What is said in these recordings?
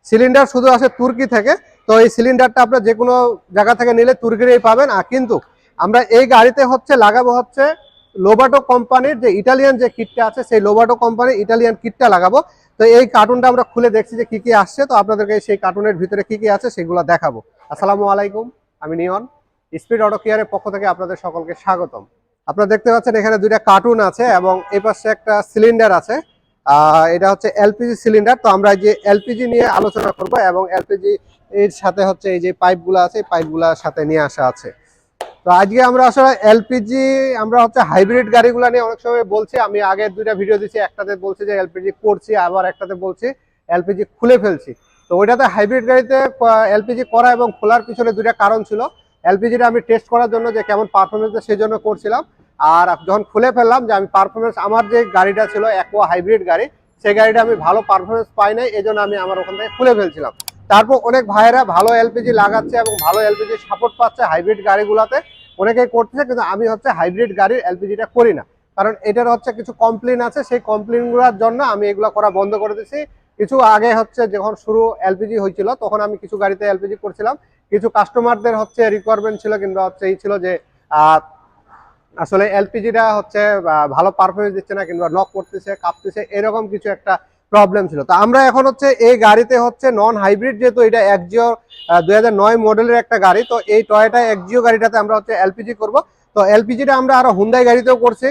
Cylinder শুধু আসে তুর্কি থেকে। তো এই সিলিন্ডারটা আপনার যে কোনো জায়গা থেকে নিলে তুর্কিরই পাবেন। আর কিন্তু আমরা এই গাড়িতে হচ্ছে লাগাবো হচ্ছে লোবাটো কোম্পানির যে ইটালিয়ান যে কিটটা আছে, সেই লোবাটো কোম্পানির ইটালিয়ান কিটটা লাগাবো। তো এই কার্টুনটা আমরা খুলে দেখছি যে কি কি আসছে, তো আপনাদেরকে সেই কার্টুনের ভিতরে কি কি আছে সেগুলো দেখাবো। আসসালামু আলাইকুম, আমি নিয়ন, স্পিড অটো কেয়ারের পক্ষ থেকে আপনাদের সকলকে স্বাগতম। আপনারা দেখতে পাচ্ছেন এখানে দুইটা কার্টুন আছে এবং এই পাশে একটা সিলিন্ডার আছে। এটা হচ্ছে এলপিজি সিলিন্ডার। তো আমরা যে এলপিজি নিয়ে আলোচনা করব এবং এলপিজি এর সাথে হচ্ছে এই যে পাইপগুলো আছে, পাইপগুলোর সাথে নিয়ে আসা আছে। তো আজকে আমরা আসলে এলপিজি আমরা হচ্ছে হাইব্রিড গাড়িগুলো নিয়ে অনেক সময় বলছি। আমি আগে দুইটা ভিডিও দিচ্ছি, একটাতে বলছি যে এলপিজি করছি, আবার একটাতে বলছি এলপিজি খুলে ফেলছি। তো ওইটাতে হাইব্রিড গাড়িতে এলপিজি করা এবং খোলার পিছনে দুইটা কারণ ছিল। এলপিজিটা আমি টেস্ট করার জন্য যে কেমন পারফরমেন্স সেই জন্য করছিলাম। আর যখন খুলে ফেললাম যে আমি পারফরমেন্স, আমার যে গাড়িটা ছিল অ্যাকোয়া হাইব্রিড গাড়ি, সেই গাড়িটা আমি ভালো পারফরমেন্স পাই নাই, এই জন্য আমি আমার ওখান থেকে খুলে ফেলছিলাম। তারপর অনেক ভাইয়েরা ভালো এলপিজি লাগাচ্ছে এবং ভালো এলপিজি সাপোর্ট পাচ্ছে হাইব্রিড গাড়িগুলোতে, অনেকেই করতেছে। কিন্তু আমি হচ্ছে হাইব্রিড গাড়ির এলপিজিটা করি না, কারণ এটার হচ্ছে কিছু কমপ্লেন আছে। সেই কমপ্লেনগুলোর জন্য আমি এগুলো করা বন্ধ করে দিয়েছি। কিছু আগে হচ্ছে যখন শুরু এলপিজি হয়েছিল তখন আমি কিছু গাড়িতে এলপিজি করছিলাম। কিছু কাস্টমারদের হচ্ছে রিকোয়ারমেন্ট ছিল কিংবা হচ্ছে এই ছিল যে আসলে এলপিজিটা হচ্ছে ভালো পারফরমেন্স দিচ্ছে না কিংবা নক করতেছে, কাঁপতেছে, এরকম কিছু একটা প্রবলেম ছিল। তো আমরা এখন হচ্ছে এই গাড়িতে হচ্ছে নন হাইব্রিড, যেহেতু এটা এক্সিও 2009 মডেলের একটা গাড়ি, তো এই টয়োটা এক্সিও গাড়িটাতে আমরা হচ্ছে এলপিজি করব। তো এলপিজিটা আমরা আরো হুন্ডাই গাড়িতেও করছি,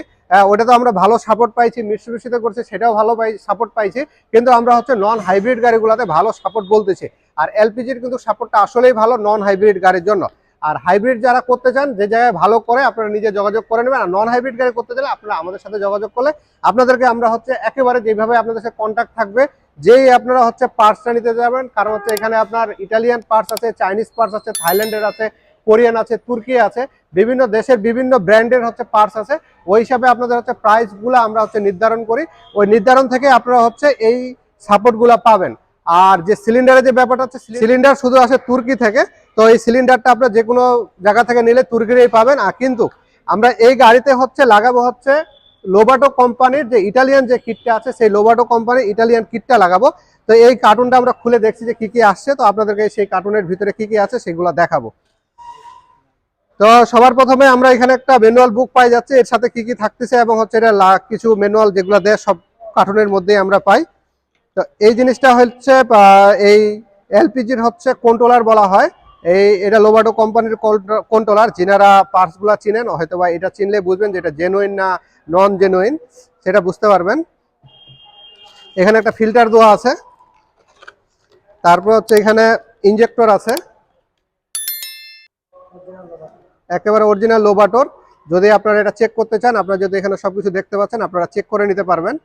ওটা তো আমরা ভালো সাপোর্ট পাইছি। মিটসুবিশিতে করছি, সেটাও ভালো সাপোর্ট পাইছি। কিন্তু আমরা হচ্ছে নন হাইব্রিড গাড়িগুলোতে ভালো সাপোর্ট বলতেছি। আর এলপিজির কিন্তু সাপোর্টটা আসলেই ভালো নন হাইব্রিড গাড়ির জন্য। আর হাইব্রিড যারা করতে চান, যে জায়গায় ভালো করে আপনারা নিজে যোগাযোগ করে নেবেন। আর নন হাইব্রিড গাড়ি করতে চাইলে আপনারা আমাদের সাথে যোগাযোগ করলে আপনাদেরকে আমরা হচ্ছে একেবারে যেভাবে আপনাদের সাথে কন্ট্যাক্ট থাকবে, যেই আপনারা হচ্ছে পার্টসটা নিতে যাবেন, কারণ হচ্ছে এখানে আপনার ইটালিয়ান পার্টস আছে, চাইনিজ পার্টস আছে, থাইল্যান্ডের আছে, কোরিয়ান আছে, তুর্কি আছে, বিভিন্ন দেশের বিভিন্ন ব্র্যান্ডের হচ্ছে পার্টস আছে। ওই হিসাবে আপনাদের হচ্ছে প্রাইসগুলো আমরা হচ্ছে নির্ধারণ করি। ওই নির্ধারণ থেকে আপনারা হচ্ছে এই সাপোর্টগুলো পাবেন। আর যে সিলিন্ডারের যে ব্যাপারটা হচ্ছে, সিলিন্ডার শুধু আসে তুর্কি থেকে। তো এই সিলিন্ডারটা আপনার যে কোনো জায়গা থেকে নিলে তুর্কিরই পাবেন। আর কিন্তু আমরা এই গাড়িতে হচ্ছে লাগাবো হচ্ছে লোবাটো কোম্পানির যে ইটালিয়ান যে কিটটা আছে, সেই লোবাটো কোম্পানির ইটালিয়ান কিটটা লাগাবো। তো এই কার্টুনটা আমরা খুলে দেখছি যে কি কি আসছে, তো আপনাদেরকে সেই কার্টুনের ভিতরে কি কি আছে সেগুলো দেখাবো। তো সবার প্রথমে আমরা এখানে একটা ম্যানুয়াল বুক পাই যাচ্ছে, এর সাথে কি কি থাকতেছে এবং হচ্ছে এটা কিছু ম্যানুয়াল যেগুলো দেয় সব কার্টুনের মধ্যেই আমরা পাই। তো এই জিনিসটা হচ্ছে এই এলপিজির হচ্ছে কন্ট্রোলার বলা হয়। এটা লোবাটো কোম্পানির কন্ট্রোলার। যিনারা পার্টসগুলো চিনেন হয়তো বা এটা চিনলে বুঝবেন যে এটা জেনুইন না নন জেনুইন, সেটা বুঝতে পারবেন। এখানে একটা ফিল্টার দেওয়া আছে, তারপর হচ্ছে এখানে ইনজেক্টর আছে, একেবারে অরিজিনাল লোবাটোর। যদি আপনারা এটা চেক করতে চান, আপনারা যদি এখানে সবকিছু দেখতে পাচ্ছেন, আপনারা চেক করে নিতে পারবেন।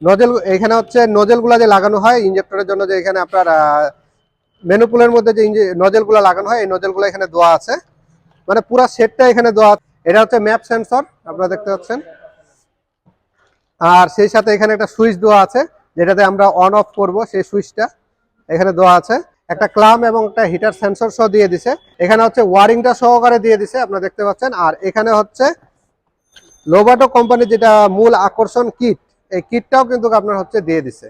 নজেল, এখানে হচ্ছে নজেলগুলো যে লাগানো হয় ইনজেক্টরের জন্য, যে এখানে আপনার মেনুপুলের মধ্যে যে নজেলগুলো লাগানো হয়, এই নজেলগুলো এখানে দেওয়া আছে, মানে পুরো সেটটা এখানে দেওয়া। এটা হচ্ছে ম্যাপ সেন্সর, আপনারা দেখতে পাচ্ছেন। আর সেই সাথে এখানে একটা সুইচ দেওয়া আছে, যেটাতে আমরা অন অফ করব, সেই সুইচটা এখানে দেওয়া আছে। একটা ক্লাম এবং একটা হিটার সেন্সর সহ দিয়ে দিছে। এখানে হচ্ছে ওয়ারিংটা সহকারে দিয়ে দিছে, আপনারা দেখতে পাচ্ছেন। আর এখানে হচ্ছে লোবাটো কোম্পানির যেটা মূল আকর্ষণ কিট, এই কিটটাও কিন্তু আপনার হচ্ছে দিয়ে দিছে।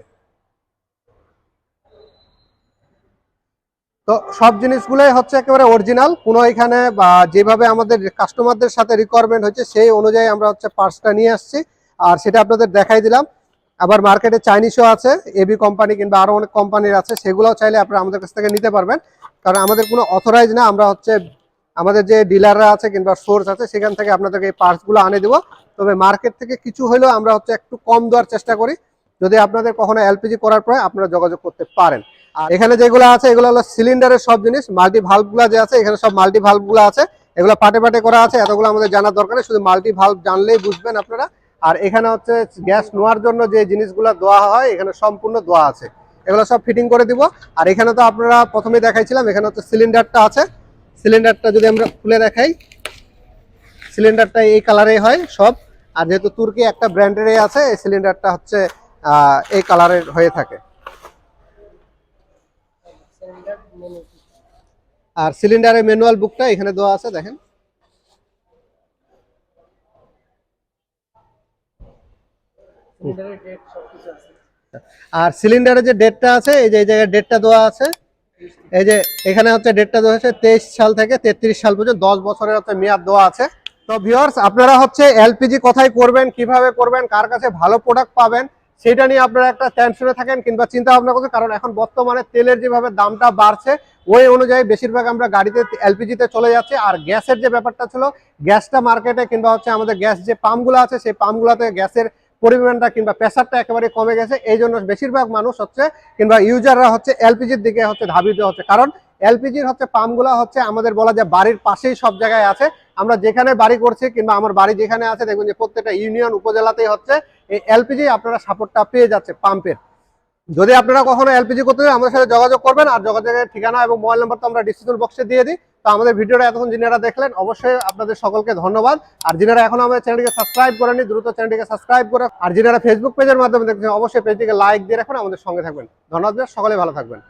তো সব জিনিসগুলোই হচ্ছে একেবারে অরিজিনাল, কোনো এখানে বা যেভাবে আমাদের কাস্টমারদের সাথে রিকোয়ারমেন্ট হচ্ছে সেই অনুযায়ী আমরা হচ্ছে পার্টসটা নিয়ে আসছি, আর সেটা আপনাদের দেখাই দিলাম। আবার মার্কেটে চাইনিজও আছে, এবি কোম্পানি কিংবা আরো অনেক কোম্পানির আছে, সেগুলোও চাইলে আপনারা আমাদের কাছ থেকে নিতে পারবেন। কারণ আমাদের কোনো অথরাইজ না, আমরা হচ্ছে আমাদের যে ডিলাররা আছে কিংবা সোর্স আছে সেখান থেকে আপনাদেরকে এই পার্টসগুলো আনে দেবো। তবে মার্কেট থেকে কিছু হলেও আমরা হচ্ছে একটু কম দেওয়ার চেষ্টা করি। যদি আপনাদের কখনো এলপিজি করার পরে আপনারা যোগাযোগ করতে পারেন। আর এখানে যেগুলো আছে এগুলো হলো সিলিন্ডারের সব জিনিস। মাল্টি ভালভগুলো যে আছে এখানে সব মাল্টি ভালভগুলো আছে, এগুলো পাটে পাটে করা আছে, এতগুলো আমাদের জানার দরকার নেই, শুধু মাল্টি ভালভ জানলেই বুঝবেন আপনারা। আর এখানে হচ্ছে গ্যাস নেওয়ার জন্য যে জিনিসগুলো দেওয়া হয় এখানে সম্পূর্ণ দেওয়া আছে, এগুলো সব ফিটিং করে দিব। আর এখানে তো আপনারা প্রথমেই দেখাইছিলাম, এখানে হচ্ছে সিলিন্ডারটা আছে। সিলিন্ডারটা যদি আমরা খুলে দেখাই, সিলিন্ডারটা এই কালারে হয় সব। আর যেহেতু তুর্কি একটা ব্র্যান্ডেরই আছে, এই সিলিন্ডারটা হচ্ছে এই কালারের হয়ে থাকে। আর সিলিন্ডারের ম্যানুয়াল বুকটা এখানে দেওয়া আছে, দেখেন। আর সিলিন্ডারের যে ডেটটা আছে এই যে এই জায়গায় ডেটটা দেওয়া আছে, এই যে এখানে হচ্ছে ডেটটা দেওয়া আছে 23 সাল থেকে 33 সাল পর্যন্ত 10 বছরের হচ্ছে মেয়াদ দেওয়া আছে। তো ভিউয়ার্স, আপনারা হচ্ছে এলপিজি কোথায় করবেন, কিভাবে করবেন, কার কাছে ভালো প্রোডাক্ট পাবেন সেটা নিয়ে আপনারা একটা টেনশনে থাকেন কিংবা চিন্তা ভাবনা করছেন, কারণ এখন বর্তমানে তেলের যেভাবে দামটা বাড়ছে ওই অনুযায়ী বেশিরভাগ আমরা গাড়িতে এলপিজিতে চলে যাচ্ছে। আর গ্যাসের যে ব্যাপারটা ছিল, গ্যাসটা মার্কেটে কিংবা হচ্ছে আমাদের গ্যাস যে পাম্পগুলো আছে সেই পাম্পগুলোতে গ্যাসের পরিমাণটা কিংবা প্রেসারটা একেবারে কমে গেছে। এই জন্য বেশিরভাগ মানুষ হচ্ছে কিংবা ইউজাররা হচ্ছে এলপিজির দিকে হচ্ছে ধাবিত হচ্ছে, কারণ এলপিজির হচ্ছে পাম্পগুলো হচ্ছে আমাদের বলা যায় বাড়ির পাশেই সব জায়গায় আছে। আমরা যেখানে বাড়ি করছি কিংবা আমার বাড়ি যেখানে আছে দেখবেন যে প্রত্যেকটা ইউনিয়ন উপজেলাতেই হচ্ছে এই এলপিজি আপনারা সাপোর্টটা পেয়ে যাচ্ছে পাম্পের। যদি আপনারা কখনো এলপিজি করতে চান আমাদের সাথে যোগাযোগ করবেন, আর যোগাযোগের ঠিকানা এবং মোবাইল নাম্বার তো আমরা ডিসক্রিপশন বক্সে দিয়ে দিই। তো আমাদের ভিডিওটা এতক্ষণ যিনারা দেখলেন অবশ্যই আপনাদের সকলকে ধন্যবাদ। আর যিনারা এখনো আমাদের চ্যানেলটিকে সাবস্ক্রাইব করেনি দ্রুত চ্যানেলটিকে সাবস্ক্রাইব করে, আর যিনারা ফেসবুক পেজের মাধ্যমে দেখছেন অবশ্যই পেজটিকে লাইক দিয়ে রাখুন, আমাদের সঙ্গে থাকবেন। ধন্যবাদ, সকলে ভালো থাকবেন।